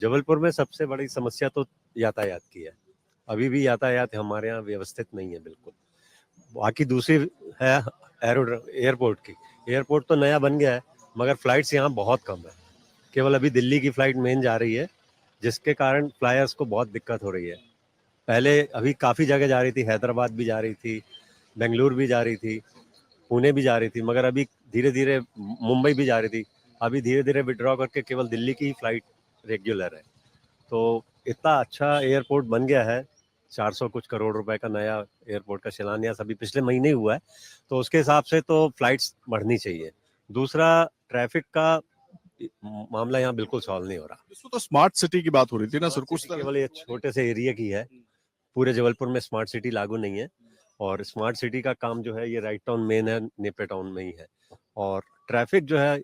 जबलपुर में सबसे बड़ी समस्या तो यातायात की है। अभी भी यातायात हमारे यहाँ व्यवस्थित नहीं है बिल्कुल। बाकी दूसरी है एयरपोर्ट की। एयरपोर्ट तो नया बन गया है, मगर फ्लाइट्स यहाँ बहुत कम है। केवल अभी दिल्ली की फ्लाइट मेन जा रही है, जिसके कारण फ्लायर्स को बहुत दिक्कत हो रही है। पहले अभी काफ़ी जगह जा रही थी, हैदराबाद भी जा रही थी, बेंगलुरु भी जा रही थी, पुणे भी जा रही थी, मगर अभी धीरे धीरे मुंबई भी जा रही थी। अभी धीरे धीरे विड्रॉ करके केवल दिल्ली की ही फ्लाइट रेगुलर है। तो इतना अच्छा एयरपोर्ट बन गया है, 400 कुछ करोड़ रुपए का नया एयरपोर्ट का शिलान्यास अभी पिछले महीने हुआ है, तो उसके हिसाब से तो फ्लाइट्स बढ़नी चाहिए। दूसरा, ट्रैफिक का मामला यहाँ बिल्कुल सॉल्व नहीं हो रहा। इसमें तो स्मार्ट सिटी की बात हो रही थी ना सर, कुछ केवल ये छोटे से एरिया की है, पूरे जबलपुर में स्मार्ट सिटी लागू नहीं है। और स्मार्ट सिटी का काम जो है ये राइट टाउन मेन है, नेपे टाउन में ही है। और ट्रैफिक जो है,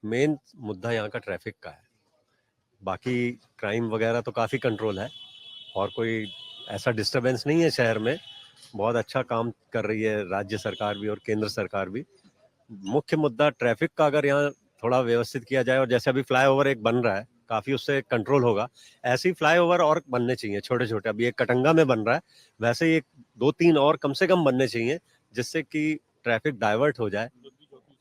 मेन मुद्दा यहाँ का ट्रैफिक का है। बाकी क्राइम वगैरह तो काफ़ी कंट्रोल है और कोई ऐसा डिस्टरबेंस नहीं है शहर में। बहुत अच्छा काम कर रही है राज्य सरकार भी और केंद्र सरकार भी। मुख्य मुद्दा ट्रैफिक का अगर यहाँ थोड़ा व्यवस्थित किया जाए, और जैसे अभी फ्लाईओवर एक बन रहा है, काफ़ी उससे कंट्रोल होगा। ऐसे ही फ्लाईओवर और बनने चाहिए छोटे छोटे। अभी एक कटंगा में बन रहा है, वैसे ही एक 2-3 और कम से कम बनने चाहिए, जिससे कि ट्रैफिक डाइवर्ट हो जाए।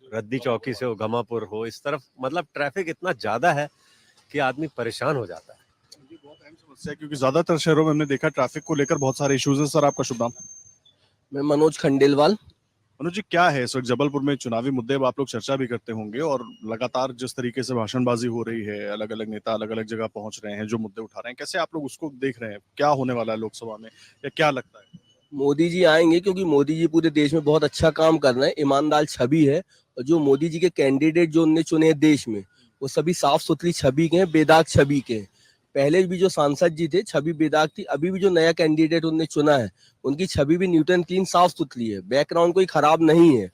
रद्दी चौकी से हो, गमापुर हो, इस तरफ मतलब ट्रैफिक इतना ज़्यादा है कि आदमी परेशान हो जाता है। ये बहुत अहम समस्या है, क्योंकि ज्यादातर शहरों में हमने देखा ट्रैफिक को लेकर बहुत सारे इश्यूज हैं। सर, आपका शुभ नाम? मैं मनोज खंडेलवाल। अनुज जी, क्या है इस वक्त जबलपुर में चुनावी मुद्दे आप लोग चर्चा भी करते होंगे, और लगातार जिस तरीके से भाषणबाजी हो रही है, अलग अलग नेता अलग अलग जगह पहुंच रहे हैं, जो मुद्दे उठा रहे हैं, कैसे आप लोग उसको देख रहे हैं? क्या होने वाला है लोकसभा में, या क्या लगता है? मोदी जी आएंगे, क्योंकि मोदी जी पूरे देश में बहुत अच्छा काम कर रहे हैं, ईमानदार छवि है। और जो मोदी जी के कैंडिडेट जो उनने चुने हैं देश में, वो सभी साफ सुथरी छवि के हैं, बेदाग छवि के हैं। पहले भी जो सांसद जी थे, छवि बेदाग थी। अभी भी जो नया कैंडिडेट उनने चुना है, उनकी छवि भी न्यूटन क्लीन साफ सुथरी है, बैकग्राउंड कोई खराब नहीं है।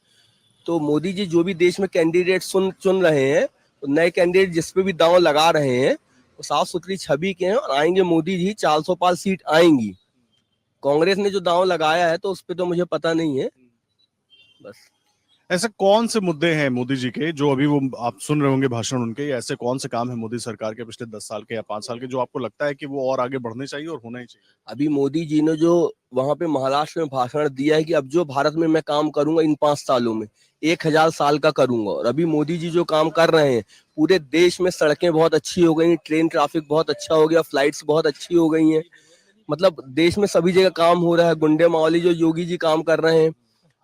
तो मोदी जी जो भी देश में कैंडिडेट चुन रहे हैं, नए कैंडिडेट जिस पे भी दांव लगा रहे हैं, वो साफ सुथरी छवि के हैं। और आएंगे मोदी जी, 400 पार सीट आएंगी। कांग्रेस ने जो दांव लगाया है तो उस पर तो मुझे पता नहीं है। बस ऐसे कौन से मुद्दे हैं मोदी जी के, जो अभी वो आप सुन रहे होंगे भाषण उनके, या ऐसे कौन से काम है मोदी सरकार के पिछले 10 साल के या 5 साल के, जो आपको लगता है कि वो और आगे बढ़ने चाहिए और होना ही चाहिए? अभी मोदी जी ने जो वहां पे महाराष्ट्र में भाषण दिया है कि अब जो भारत में मैं काम करूंगा इन 5 सालों में 1000 साल का करूंगा। और अभी मोदी जी जो काम कर रहे हैं, पूरे देश में सड़कें बहुत अच्छी हो गई, ट्रेन ट्रैफिक बहुत अच्छा हो गया, फ्लाइट्स बहुत अच्छी हो गई हैं। मतलब देश में सभी जगह काम हो रहा है। गुंडे मावली जो योगी जी काम कर रहे हैं,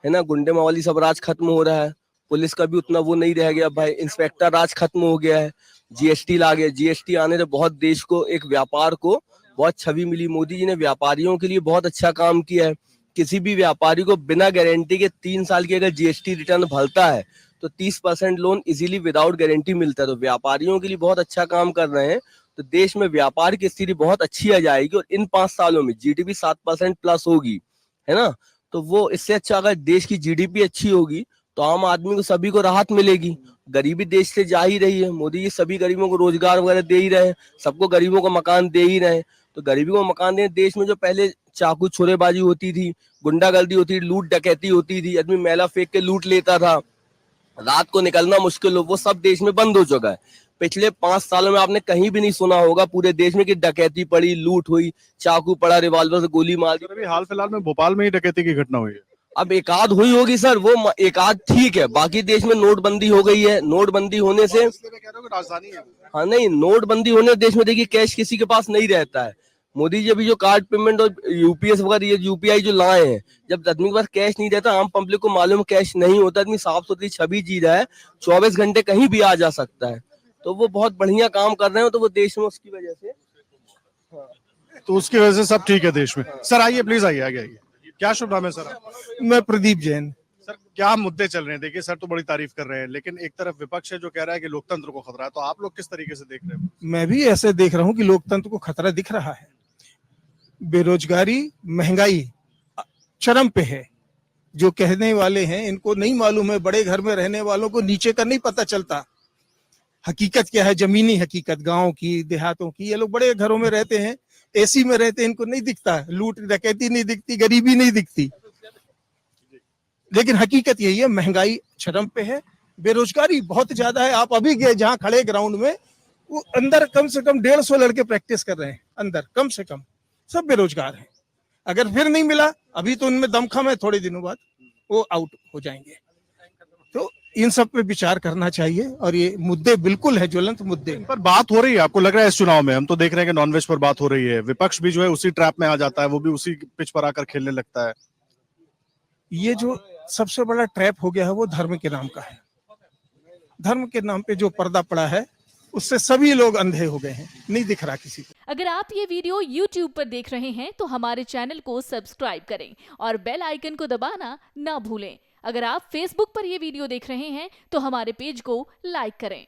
है ना, गुंडे मावली सब राज खत्म हो रहा है। पुलिस का भी उतना वो नहीं रह गया भाई, इंस्पेक्टर राज खत्म हो गया है। जीएसटी ला गया, जीएसटी आने से बहुत देश को, एक व्यापार को बहुत छवि मिली। मोदी जी ने व्यापारियों के लिए बहुत अच्छा काम किया है। किसी भी व्यापारी को बिना गारंटी के 3 साल की अगर जीएसटी रिटर्न भरता है तो 30% लोन इजीली विदाउट गारंटी मिलता है। तो व्यापारियों के लिए बहुत अच्छा काम कर रहे हैं। तो देश में व्यापार की स्थिति बहुत अच्छी आ जाएगी, और इन 5 सालों में जीडीपी 7% प्लस होगी, है ना। तो वो इससे अच्छा, अगर देश की जीडीपी अच्छी होगी तो आम आदमी को, सभी को राहत मिलेगी। गरीबी देश से जा ही रही है। मोदी जी सभी गरीबों को रोजगार वगैरह दे ही रहे हैं, सबको गरीबों को मकान दे ही रहे हैं। तो गरीबों को मकान दें। देश में जो पहले चाकू छोरेबाजी होती थी, गुंडागर्दी होती थी, लूट डकैती होती थी, आदमी मैला फेंक के लूट लेता था, रात को निकलना मुश्किल हो, वो सब देश में बंद हो चुका है। पिछले 5 सालों में आपने कहीं भी नहीं सुना होगा पूरे देश में कि डकैती पड़ी, लूट हुई, चाकू पड़ा, रिवॉल्वर से गोली मार दी। अभी हाल फिलहाल में भोपाल में ही डकैती की घटना हुई है। अब एकाध हुई होगी सर, वो एकाध ठीक है। बाकी देश में नोटबंदी हो गई है। नोटबंदी होने से, राजधानी है। हाँ नहीं, नोटबंदी होने देश में देखिए कैश किसी के पास नहीं रहता है। मोदी जी अभी जो कार्ड पेमेंट और यूपीएस वगैरह, ये यूपीआई जो लाए हैं, जब आदमी के पास कैश नहीं रहता, आम पब्लिक को मालूम कैश नहीं होता, आदमी साफ सुथरी छवि जी रहा है, 24 घंटे कहीं भी आ जा सकता है। तो वो बहुत बढ़िया काम कर रहे हो, तो वो देश में उसकी वजह से, तो उसकी वजह से सब ठीक है देश में। सर आइए, प्लीज आइए, आगे आइए। क्या शुभ नाम है सर? मैं प्रदीप जैन। सर, क्या मुद्दे चल रहे हैं? देखिए, सर तो बड़ी तारीफ कर रहे हैं, लेकिन एक तरफ विपक्ष है जो कह रहा है कि लोकतंत्र को खतरा है, तो आप लोग किस तरीके से देख रहे हैं? मैं भी ऐसे देख रहा हूं कि लोकतंत्र को खतरा दिख रहा है। बेरोजगारी, महंगाई चरम पे है। जो कहने वाले हैं इनको नहीं मालूम है, बड़े घर में रहने वालों को नीचे का नहीं पता चलता। हकीकत क्या है, जमीनी हकीकत, गांव की, देहातों की। ये लोग बड़े घरों में रहते हैं, एसी में रहते हैं, इनको नहीं दिखता, लूट डकैती नहीं दिखती, गरीबी नहीं दिखती। लेकिन हकीकत यही है, महंगाई चरम पे है, बेरोजगारी बहुत ज्यादा है। आप अभी गए जहां खड़े ग्राउंड में, वो अंदर कम से कम 150 लड़के प्रैक्टिस कर रहे हैं, अंदर कम से कम, सब बेरोजगार हैं। अगर फिर नहीं मिला, अभी तो उनमें दमखम है, थोड़े दिनों बाद वो आउट हो जाएंगे। तो इन सब पे विचार करना चाहिए और ये मुद्दे बिल्कुल है ज्वलंत मुद्दे। इन पर बात हो रही है, आपको लग रहा है इस चुनाव में? हम तो देख रहे हैं कि नॉनवेज पर बात हो रही है, विपक्ष भी जो है उसी ट्रैप में आ जाता है, वो भी उसी पिच पर आकर खेलने लगता है। ये जो सबसे बड़ा ट्रैप हो गया है वो धर्म के नाम का है। धर्म के नाम पे जो पर्दा पड़ा है उससे सभी लोग अंधे हो गए हैं, नहीं दिख रहा किसी को। अगर आप ये वीडियो YouTube पर देख रहे हैं तो हमारे चैनल को सब्सक्राइब करें और बेल आइकन को दबाना ना भूलें। अगर आप Facebook पर ये वीडियो देख रहे हैं तो हमारे पेज को लाइक करें।